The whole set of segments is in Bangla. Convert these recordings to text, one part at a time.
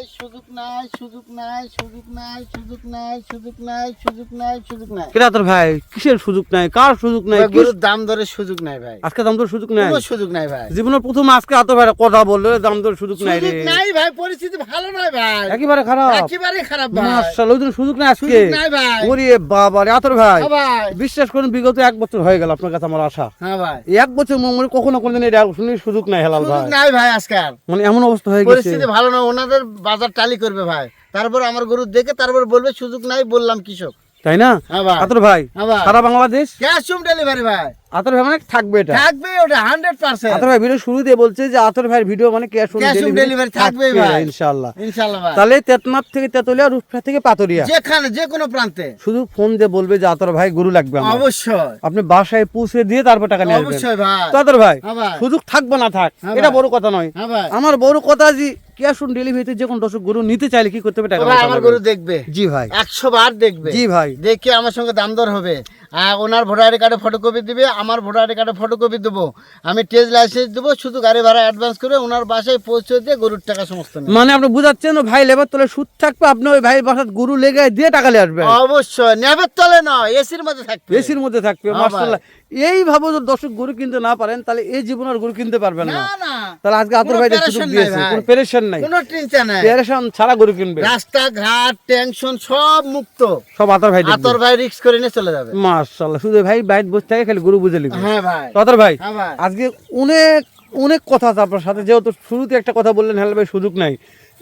নাই, সুযোগ নাই, সুযোগ নাই, সুযোগ নাই, সুযোগ নাই, সুযোগ নাই, সুযোগ নাই, সুযোগ নাই। কেন তোর ভাই কিসের সুযোগ নাই, কার সুযোগ নাই? গরুর দাম দরের সুযোগ নাই ভাই, আজকে দাম দর সুযোগ নাই, কোনো সুযোগ নাই ভাই। জীবনের প্রথম আজকে এত ভাই কথা বললো দাম দর সুযোগ নাই রে। সুযোগ নাই ভাই, পরিস্থিতি ভালো নয় ভাই, একেবারে খারাপ, একেবারে খারাপ ভাই। মাশাআল্লাহ, ওই জন্য সুযোগ নাই আজকে। সুযোগ নাই ভাই। ওরে বাবা রে আতর ভাই, হ্যাঁ ভাই, বিশ্বাস করুন বিগত 1 বছর হয়ে গেল আপনার কাছে আমার আশা। হ্যাঁ ভাই, এই 1 বছর মনে কখনো কোনদিন এটা শুনি সুযোগ নাই হেলাল সুযোগ ভাই। নাই ভাই আজকাল, মানে এমন অবস্থা হয়ে গেছে, পরিস্থিতি ভালো না। ওনাদের বাজার টালি করবে ভাই, তারপর আমার গরু দেখে তারপর বলবে সুযোগ নাই, বললাম কৃষক, তাই না? হ্যাঁ ভাই, আতর ভাই হ্যাঁ ভাই। সারা বাংলাদেশ ক্যাশ অন ডেলিভারি ভাই, আতর ভাই মানে থাকবে এটা, থাকবে ওটা 100%। আতর ভাই ভিডিও শুরুতে বলছে যে আতর ভাইয়ের ভিডিও মানে cash on Cash on delivery delivery থাকবে ভাই, ইনশাআল্লাহ। ইনশাআল্লাহ ভাই। তাহলে তেতনাথ থেকে তেতুলিয়া, রূপসা থেকে পাতুরিয়া, যেখানে যে কোনো প্রান্তে শুধু ফোন দিয়ে বলবে যে আতর ভাই গরু লাগবে আমার, অবশ্যই, আপনি বাসায় পৌঁছে দিয়ে তারপর টাকা নিয়ে আসবেন। অবশ্যই ভাই, তো আতর ভাই হ্যাঁ ভাই, সুযোগ থাকবে না থাক হ্যাঁ এটা ভাই। বড় কথা নয়, হ্যাঁ ভাই। আমার বড় কথা যে ক্যাশ অন ডেলিভারিতে যে কোন দর্শক গরু নিতে চাইলে কি করতে হবে? টাকা ভাই পাঠাতে আমার হবে। গরু দেখবে, জি ভাই, 100 বার দেখবে, জি ভাই, দেখে আমার সঙ্গে দাম দর হবে। আর ওনার ভোটার আইডি কার্ডে ফটোকপি দিবে, আমার ভোটার আইডি কার্ডে ফটোকপি দেবো, আমি টেস্ট লাইসেন্স দেবো, শুধু গাড়ি ভাড়া অ্যাডভান্স করে ওনার বাসায় পৌঁছে দিয়ে গরুর টাকা সমস্ত নেবে। মানে আপনি বুঝাচ্ছেন ও ভাই লেবার তোলে সুদ থাকবে, আপনি ওই ভাই বাসাত গরু লেগে দিয়ে টাকা নিয়ে আসবেন। অবশ্যই নেবের তলে নয়, এসির মধ্যে থাকবে, এসির মধ্যে থাকবে, হ্যাঁ মাশাআল্লাহ। এই ভাবো যদি দর্শক গরু কিনতে না পারেন তাহলে এই জীবন আর গরু কিনতে পারবেন না। না না, তাহলে আজকে আতর কোনো ভাই সুযোগ পেরেশান নাই দিয়েছে, ভাই। কোনো পেরেশান নাই, কোনো টেনশন নাই, পেরেশান ছাড়া গরু কিনবে, রাস্তাঘাট টেনশন সব মুক্ত, সব আতর ভাই দেখবে। আতর ভাই রিস্ক করে নিয়ে চলে যাবে। মাশাআল্লাহ, শুধু ভাই বাইরে বসে থাকে খালি গরু বুঝে লিখবে। হ্যাঁ ভাই, আতর ভাই হ্যাঁ ভাই, আজকে অনেক অনেক কথা আছে আপনার সাথে, যেহেতু শুরুতে একটা কথা বললেন হেলাল ভাই সুযোগ নাই,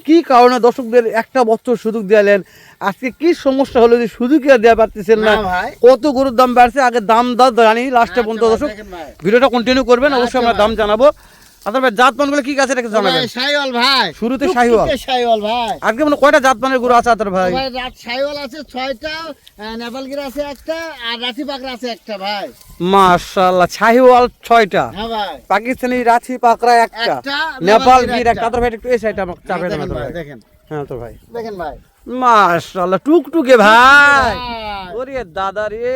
কি কারণে দর্শকদের একটা বছর সুযোগ দিলেন, আজকে কি সমস্যা হলো যে সুযোগ আর দেওয়া পারতেছেন না? না ভাই। কত গরুর দাম বাড়ছে, আগে দাম দর জানি লাস্টে পর্যন্ত আচ্ছা ভাই, দর্শক দেখেন ভাই। ভিডিওটা কন্টিনিউ করবেন, অবশ্যই আমরা আচ্ছা দাম জানাবো। আচ্ছা ভাই জাত মানগুলো কি আছে এটা জানাবেন? ভাই, শাহিওয়াল ভাই, শুরুতে টুকটুকে শাহিওয়াল। শাহিওয়াল ভাই। আজকে মানে কয়টা জাত মানের গরু আছে আতর ভাই? ভাই রাত শাহিওয়াল আছে 6টা, নেপালগির আছে একটা, আর রাতি পাকড়া আছে একটা ভাই। মাশাআল্লাহ, শাহিওয়াল 6টা, হ্যাঁ ভাই, পাকিস্তানি রাঁচি পাকড়া একটা, একটা, নেপাল নেপালগির গির একটা। একটা। আতর ভাই একটু এই সাইডটা আমাকে চাপে দেন দেখেন আতর ভাই, ভাই। দেখেন, হ্যাঁ আতর ভাই, দেখেন ভাই, মাশাআল্লাহ টুকটুকে ভাই। ভাই। ওরে দাদা রে,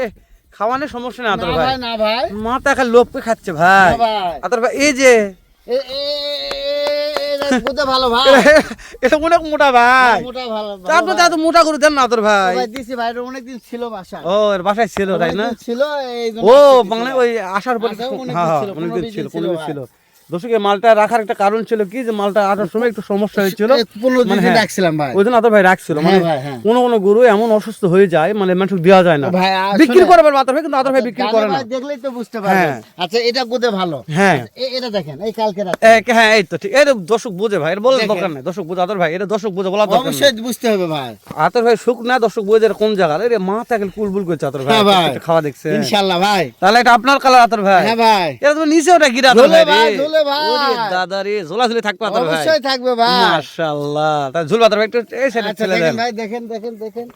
খাওয়ানোর সমস্যা না না আতর ভাই, ভাই, না ভাই, মাথা খালি লোপকে খাচ্ছে ভাই। না ভাই। আতর ভাই এই যে এটা বুঝতে ভালো ভাই, এটা অনেক মোটা ভাই, মোটা ভালো ভালো তারপর ভাই। এত মোটা করে দেন না আতর ভাই। ভাই দিছি ভাই, এটা অনেকদিন ছিল বাসায়, ও এর বাসায় ছিল তাই না? অনেকদিন ছিল, এই জন্য ও দিছি বাংলা ভাই। ওই আসার পরে আসার অনেকদিন হ্যাঁ ছিল, অনেকদিন 15-20 ছিল, দিন 15 ভাই। ছিল। দর্শক এই মালটা রাখার একটা কারণ ছিল কি, যে মালটা আসার সময় একটু সমস্যা হয়েছিল, 15 মানে দিন হ্যাঁ, রাখছিলাম ভাই। ওই জন্য আতর ভাই রাখছিল। মানে হ্যাঁ ভাই, হ্যাঁ। কোনো কোনো গরু এমন অসুস্থ হয়ে যায় মানে মানুষ দেওয়া যায় না, ভাই, আসলে- বিক্রি করে পারবে আতর ভাই, কিন্তু আতর ভাই বিক্রি গানে করে না। ভাই দেখলেই তো বুঝতে পারবেন। হ্যাঁ। আচ্ছা এটা গোদে ভালো, হ্যাঁ এটা দেখেন, এই কালকে রাতে হ্যাঁ এই তো ঠিক, এটা দর্শক বুঝে ভাই, এটা বলার দেখেন। দরকার নাই, দর্শক বুঝে আতর ভাই, এটা দর্শক বুঝে বলার দরকার নাই। অবশ্যই বুঝতে হবে ভাই। আতর ভাই সুখ না, দর্শক বুঝে কোন জায়গা রে মাথা গেল কুলবুল করছে আতর ভাই, হ্যাঁ ভাই। একটা খাওয়া দেখছে ইনশাআল্লাহ ভাই, তাহলে এটা আপনার কালার আতর ভাই। হ্যাঁ ভাই, এটা তুমি নিচে ওটা গিরা আতর ঝোলে ভাই ভাই, রে, ঝোলে ভাই। ওরে দাদা রে, ঝোলাঝুলি থাকবে আতর ভাই, অবশ্যই থাকবে ভাই। মাশাআল্লাহ। তাহলে ঝুল আতর ভাই একটু এই সাইডে আচ্ছা ছেলে দেখেন দেন। ভাই, দেখেন দেখেন দেখেন।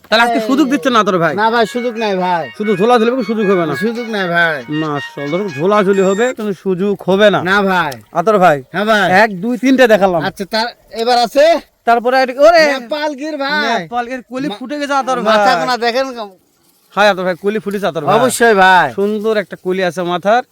তাহলে আজকে সুযোগ দিচ্ছেন না আতর ভাই, না ভাই, সুযোগ নাই ভাই, শুধু ঝোলাঝুলি হবে, সুযোগ হবে না। সুযোগ নাই ভাই, মাশাআল্লাহ, ঝোলাঝুলি হবে কিন্তু সুযোগ হবে না না ভাই, আতর ভাই। হ্যাঁ ভাই। 1 2 3টে দেখালাম, আচ্ছা তার এবার আছে তারপরে ওরে নেপাল গির ভাই, নেপাল এর কলি ফুটে গেছে আতর ভাই। মাথা কোনা দেখেন, হ্যাঁ আতর ভাই কলি ফুটেছে আতর ভাই, অবশ্যই ভাই, সুন্দর একটা কলি আছে মাথার,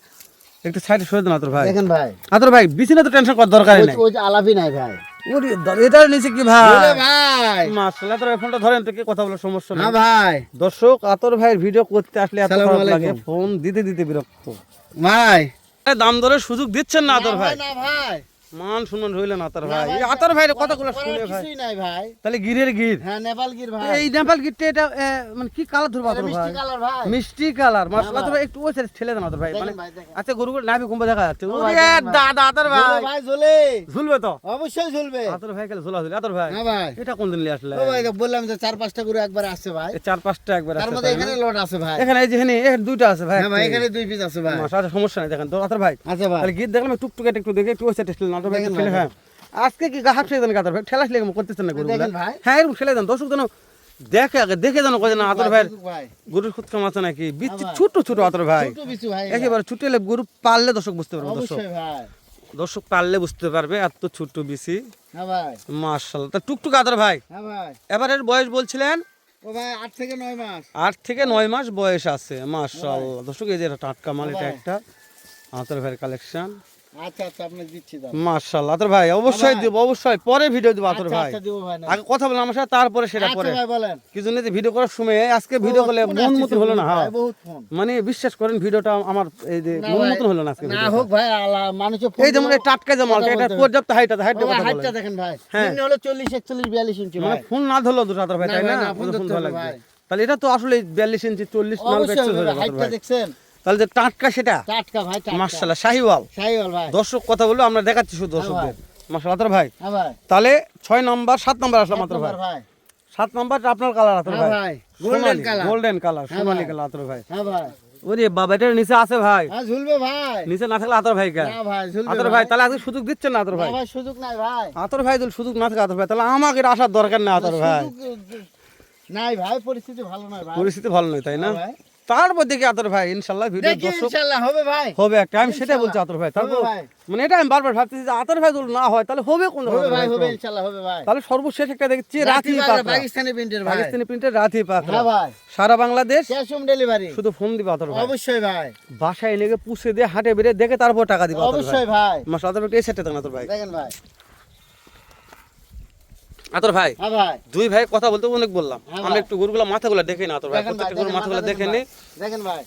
একটু সাইডে সরে দেন আতর ভাই। দেখেন ভাই, আতর ভাই বিছানা তো টেনশন করার দরকারই নাই, ওই যে আলাপি নাই ভাই, ওরে দাদা, এটার নিচে কি ভাই? ঝোলে ভাই, মাশাআল্লাহ, আতর ভাই ফোনটা ধরেন তো, কি কথা বলার সমস্যা নেই। হ্যাঁ ভাই, দর্শক আতর ভাইয়ের ভিডিও করতে আসলে এত আসসালামু খারাপ লাগে, আলাইকুম। ফোন দিতে দিতে বিরক্ত। ভাই, দাম দরে সুযোগ দিচ্ছেন না আতর ভাই, না ভাই, মান সম্মান হইল না আতর না ভাই। ভাই, এই আতর ভাইয়ের করার কথাগুলো শুনে ভাই, কিছুই নাই ভাই। তাহলে গিরের গির, হ্যাঁ নেপাল গির ভাই, এই নেপাল গিরটা এটা মানে কি কালার ধরবো আতর ভাই? মিষ্টি কালার ভাই, মিষ্টি কালার, মাশাআল্লাহ। ভাই। আতর ভাই একটু ওই সাইডে ঠেলে দেন আতর ভাই, দেখেন মানে ভাই, দেখেন। আচ্ছা গরুগুলো নাভি কুম্ভ দেখা যাচ্ছে, ও ওরে ভাই, দেখেন ভাই। দাদা আতর ঝোলে ভাই ভাই, ঝোলে, ঝুলবে তো অবশ্যই ঝুলবে। আতর ভাই গেলে ঝোলা ঝুলি। আতর ভাই হ্যাঁ ভাই, এটা কোন দিন নিয়ে আসলে? ও ভাই বললাম যে 4-5টা গরু একবার আসছে ভাই, এই 4-5টা একবার তার আছে মধ্যে তাই না? এখানে লট আছে ভাই, এখানে এই যে এখানে 2টা আছে ভাই, হ্যাঁ ভাই, এখানে 2 পিস আছে ভাই, মাশাআল্লাহ, সমস্যা নাই। দেখেন তো আতর ভাই, আচ্ছা ভাই, তাহলে গিট দেখলাম টুকটুকে একটু দেখে একটু ওই সাইডে ঠেলে আতর ভাই দেখেন ঠেলে। ভাই, হ্যাঁ আজকে কি গাহাপ ছেড়ে দেন আতর ভাই, ঠেলাস লেগে করতেছেন না গরুগুলা? দেখেন ভাই, হ্যাঁ এরকম ঠেলে দেন, দর্শক যেন দেখে আগে দেখে যেন কয় না আতর ভাই ভাই, গরুর খুদ কাম আছে নাকি, বিচ্ছি ভাই। ছোট ছোট আতর ভাই, ছোট পিছু ভাই, একেবারে ছোট হলে গরু পাললে দর্শক বুঝতে পারবে, দর্শক অবশ্যই ভাই, দর্শক পাললে বুঝতে পারবে এত ছোট বিসি, হ্যাঁ ভাই, মাশাআল্লাহ। তা টুকটুক আতর ভাই, হ্যাঁ ভাই, এবারের বয়স বলছিলেন ও ভাই 8 থেকে 9 মাস, 8 থেকে 9 মাস বয়স আছে, মাশাআল্লাহ। দর্শক এই যে এটা টাটকা মাল, এটা একটা আতর ভাইয়ের কালেকশন, আচ্ছা আচ্ছা আপনি দিচ্ছি দাম। মাশাআল্লাহ আতর ভাই অবশ্যই ভাই। দিব, অবশ্যই পরে ভিডিও দিব আতর আচ্ছা ভাই। আচ্ছা দিব ভাই না। আগে কথা বললাম আমার সাথে, তারপরে সেটা আচ্ছা পরে। ভাই বলেন। কি জন্য যে ভিডিও করার সময় আজকে ভিডিও করলে ফোন মন আসছে মতন হলো না। ভাই, হ্যাঁ বহুত ফোন। মানে বিশ্বাস করেন ভিডিওটা আমার এই যে না মন ভাই, মতন হলো না আজকে না ভিডিওটা। হোক ভাই, মানুষের ফোন এই যেমন এই টাটকা যে মালটা, এটা পর্যাপ্ত হাইট আছে, হাইটের কথা হাইটটা বলেন। দেখেন ভাই, হ্যাঁ। নিম্ন হলো 40 41 42 ইঞ্চি মানে ভাই। ফোন না ধরলেও দুটো আতর ভাই, না তাই ভাই, না? না, ফোন ফোন ধরতে ধরা হবে লাগবে। ভাই। তাহলে এটা তো আসলে 42 ইঞ্চি 40 নাল অবশ্যই ব্যাকসেস হয়ে হবে, যাবে আতর হাইটটা ভাই। দেখছেন? তাহলে যে টাটকা সেটা টাটকা ভাই, টাটকা। মাশাআল্লাহ শাহিওয়াল। শাহিওয়াল ভাই। দর্শক কথা বললো আমরা দেখাচ্ছি শুধু হ্যাঁ দর্শকদের। মাশাআল্লাহ আতর ভাই। হ্যাঁ ভাই। তাহলে 6 নাম্বার 7 নাম্বার আসলাম আতর ভাই। ভাই। 7 নাম্বারটা আপনার কালার আতর হ্যাঁ ভাই। ভাই, গোল্ডেন কালার। গোল্ডেন কালার, হ্যাঁ সোনালী ভাই। কালার আতর ভাই। হ্যাঁ ভাই। ওরে বাবা এটার নিচে আছে ভাই। হ্যাঁ ঝুলবে ভাই। নিচে না থাকলে আতর ভাই কে? না ভাই, ঝুলবে আতর ভাই তাহলে আজকে সুযোগ দিচ্ছেন না আতর না ভাই? ভাই, সুযোগ নাই ভাই। আতর ভাই যদি সুযোগ না থাকে আতর ভাই, তাহলে আমাকে এটা আসার দরকার নেই আতর ভাই। সুযোগ নাই ভাই, পরিস্থিতি ভালো নয় ভাই। পরিস্থিতি ভালো নয় তাই না? হ্যাঁ ভাই। তারপর দেখি আতর ভাই ইনশাল্লাহ ভিডিও দেখি দর্শক ইনশাআল্লাহ হবে ভাই। হবে একটা, আমি সেটাই বলছি আতর ভাই। তারপর হবে ভাই। মানে এটা আমি বারবার ভাবতেছি যে আতর ভাই যদি না হয় তাহলে হবে কোন হবে আতর ভাই, ভাই? হবে ইনশাআল্লাহ হবে ভাই। তাহলে সর্বশেষ একটা দেখছি রাতি পাকড়া, পাকড়া, পাকিস্তানি প্রিন্টের ভাই। পাকিস্তানি প্রিন্টের রাতি পাকড়া। হ্যাঁ ভাই। সারা বাংলাদেশ ক্যাশ অন ডেলিভারি। শুধু ফোন দিবা আতর ভাই। অবশ্যই ভাই। বাসায় এনে পুষে দিয়ে হাটে বেরে দেখে তারপর টাকা দিবা আতর ভাই। অবশ্যই ভাই। মাশাআল্লাহ আতর ভাই এই সেটটা দেন আতর ভাই। দেখেন ভাই। আতর ভাই হ্যাঁ ভাই। দুই ভাই কথা বলতে অনেক বললাম, হ্যাঁ আমরা ভাই। একটু গরুগুলা মাথাগুলা দেখে না আতর ভাই, দেখেন ভাই, প্রত্যেকটা গরুর দেখেন মাথাগুলা মাথা দেখে দেখেন নি। ভাই। দেখেন ভাই।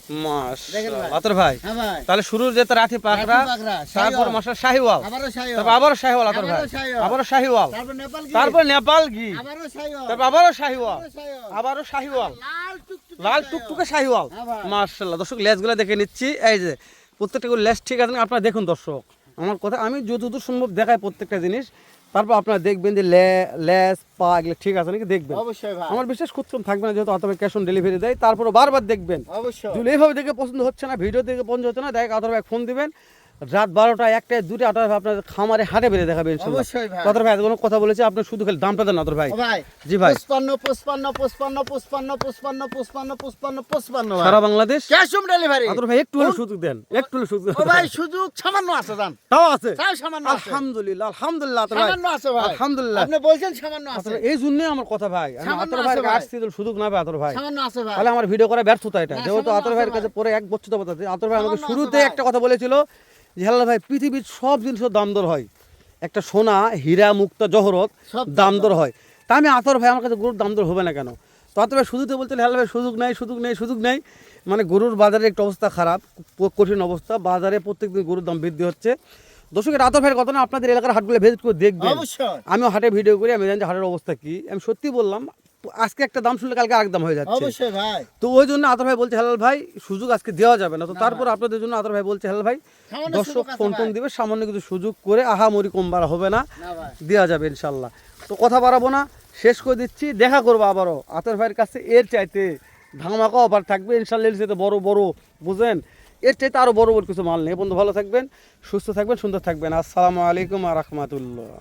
দেখেন ভাই। মাশাআল্লাহ আতর ভাই। হ্যাঁ ভাই। তাহলে শুরুর যে রাতি পাকড়া, রাতি পাকড়া, তারপর শাহিওয়াল। মাশাআল্লাহ শাহিওয়াল, আবারও শাহিওয়াল। তারপর আবারও শাহিওয়াল আতর ভাই, আবারও শাহিওয়াল। আবারও শাহিওয়াল, তারপর নেপাল গিরি। তারপর নেপাল ঘি, আবারও শাহিওয়াল। তারপর আবারও শাহিওয়াল, আবারও শাহিওয়াল। আবারও শাহিওয়াল, লাল টুকটুকে লাল শাহিওয়াল। টুকটুকে শাহিওয়াল। হ্যাঁ ভাই। মাশাআল্লাহ দর্শক লেজগুলা দেখে নিচ্ছি, এই যে প্রত্যেকটা গরুর লেজ ঠিক আছে না? আপনারা দেখুন দর্শক, আমার কথা আমি যতদূর সম্ভব দেখাই প্রত্যেকটা জিনিস, তারপর আপনারা দেখবেন যে লেজ পা এগুলো ঠিক আছে নাকি দেখবেন। অবশ্যই ভাই। আমার বিশেষ খুব থাকবে না, যেহেতু আতর ক্যাশ অন ডেলিভারি দেয়, তারপরে বারবার দেখবেন। অবশ্যই। যদি এইভাবে দেখে পছন্দ হচ্ছে না, ভিডিও দেখে পছন্দ হচ্ছে না, দেখ আতর ভাই ফোন দিবেন রাত 12টা 1টা 2টা আতর ভাই আপনার খামারে হাটে বেরিয়ে দেখাবে ইনশাআল্লাহ। অবশ্যই ভাই। আতর ভাই কোনো কথা বলেছে আপনি শুধু খালি দামটা দেন আতর ভাই। ও ভাই। জি ভাই। 55 55 55 55 55 55 55 55 ভাই। সারা বাংলাদেশ ক্যাশ অন ডেলিভারি। আতর ভাই একটু হলে সুযোগ দেন, একটু হলে সুযোগ দেন। ও ভাই, সুযোগ সামান্য আছে জান। তাও আছে তাও সামান্য আছে। আলহামদুলিল্লাহ, আলহামদুলিল্লাহ আতর ভাই, সামান্য আছে ভাই। আলহামদুলিল্লাহ। আপনি বলছেন সামান্য আছে। আতর ভাই, এই জন্যই আমার কথা ভাই, আমি সামান্য আতর আছে ভাইয়ের ভাই। আসছি তো সুযোগ না পাই আতর ভাই, সামান্য আছে ভাই। তাহলে আমার ভিডিও করা ব্যর্থতা এটা। না, যেহেতু সামান্য আতর ভাইয়ের আছে কাছে ভাই। পরে 1 বছর যাবত আছে, আতর ভাই আমাকে সামান্য আছে শুরুতে ভাই। একটা কথা বলেছিল যে হেলাল ভাই পৃথিবীর সব জিনিসের দাম দর হয়, একটা সোনা হীরা মুক্তা জহরত সব দাম দর হয়, তা আমি আতর ভাই আমার কাছে গরুর দাম দর হবে না কেন? তো আতর ভাই শুধুতে বলতেন হেলাল ভাই সুযোগ নেই, সুযোগ নেই, সুযোগ নেই, মানে গরুর বাজারে একটা অবস্থা খারাপ, কঠিন অবস্থা, বাজারে প্রত্যেকদিন গরুর দাম বৃদ্ধি হচ্ছে। দর্শকের আতর ভাইয়ের কথা না, আপনাদের এলাকার হাটগুলো ভিজিট করে দেখবেন। অবশ্যই। আমিও হাটে ভিডিও করি, আমি জানি যে হাটের অবস্থা কি। আমি সত্যি বললাম, আজকে একটা দাম শুনলে কালকে আরেক দাম হয়ে যাচ্ছে। অবশ্যই ভাই। তো ওই জন্য আতর ভাই বলছে হেলাল ভাই সুযোগ আজকে দেওয়া যাবে না। তো তারপর আপনাদের জন্য আতর ভাই বলছে হেলাল ভাই সামান্য দর্শক সুযোগ আছে ফোন টোন ভাই। দিবে, সামান্য কিছু সুযোগ করে আহামরি কম বাড়া হবে না, না ভাই। দেওয়া যাবে ইনশাল্লাহ। তো কথা বাড়াবো না, শেষ করে দিচ্ছি, দেখা করবো আবারও আতর ভাইয়ের কাছে। এর চাইতে ধামাকা অফার থাকবে ইনশাল্লাহ, এর চাইতে বড় বড় বুঝেন, এর চাইতে আরো বড় বড় কিছু মাল নেই। বন্ধু ভালো থাকবেন, সুস্থ থাকবেন, সুন্দর থাকবেন। আসসালামু আলাইকুম ওয়া রাহমাতুল্লাহ।